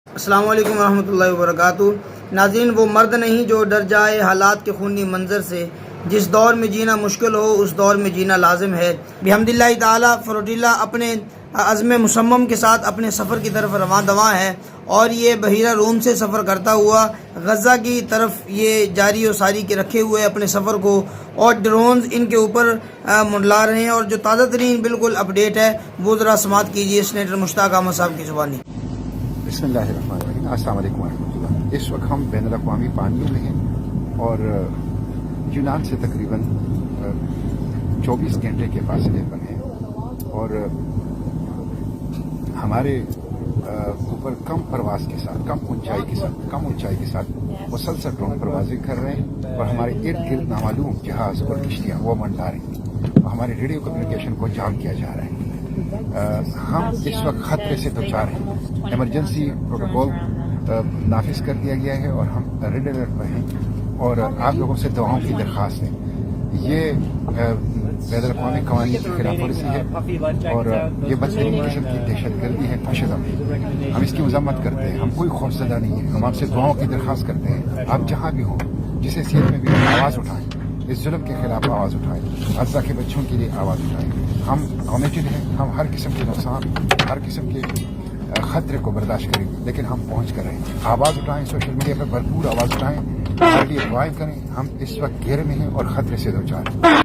السلام علیکم ورحمۃ اللہ وبرکاتہ۔ ناظرین، وہ مرد نہیں جو ڈر جائے حالات کے خونی منظر سے، جس دور میں جینا مشکل ہو اس دور میں جینا لازم ہے۔ بحمد اللہ تعالی فروٹیلا اپنے عزم مصمم کے ساتھ اپنے سفر کی طرف رواں دواں ہے، اور یہ بحیرہ روم سے سفر کرتا ہوا غزہ کی طرف یہ جاری و ساری کے رکھے ہوئے اپنے سفر کو، اور ڈرونز ان کے اوپر منڈلا رہے ہیں، اور جو تازہ ترین بالکل اپڈیٹ ہے وہ ذرا سماعت کیجیے سینیٹر مشتاق احمد صاحب کی زبانی۔ بسم اللہ الرحمن الرحیم۔ السلام علیکم ورحمۃ اللہ۔ اس وقت ہم بین الاقوامی پانیوں میں ہیں اور یونان سے تقریباً 24 گھنٹے کے فاصلے پر ہیں، اور ہمارے اوپر کم پرواز کے ساتھ کم اونچائی کے ساتھ مسلسل ڈرون پروازیں کر رہے ہیں، اور ہمارے ارد گرد نامعلوم جہاز اور کشتیاں وہ منڈلا رہی ہیں، اور ہمارے ریڈیو کمیونیکیشن کو جام کیا جا رہا ہے۔ ہم اس وقت خطرے سے دوچار ہیں۔ ایمرجنسی پروٹوکول نافذ کر دیا گیا ہے، اور ہم ریڈ الرٹ پر ہیں، اور آپ لوگوں سے دعاؤں کی درخواست ہے۔ یہ بین الاقوامی قوانین کی خلاف ورزی ہے، اور یہ بدترین قسم کی دہشت گردی ہے، تشدد ہے۔ ہم اس کی مذمت کرتے ہیں، ہم کوئی خوفزدہ نہیں ہے۔ ہم آپ سے دعاؤں کی درخواست کرتے ہیں، آپ جہاں بھی ہوں، جس حیثیت میں بھی آواز اٹھائیں، اس ظلم کے خلاف آواز اٹھائیں، غزہ کے بچوں کے لیے آواز اٹھائیں۔ ہم کمیٹڈ ہیں، ہم ہر قسم کے نقصان، ہر قسم کے خطرے کو برداشت کریں گے، لیکن ہم پہنچ کر رہے ہیں۔ آواز اٹھائیں، سوشل میڈیا پر بھرپور آواز اٹھائیں، ہمارے لیے دعائیں کریں۔ ہم اس وقت گھیرے میں ہیں اور خطرے سے دوچار ہیں۔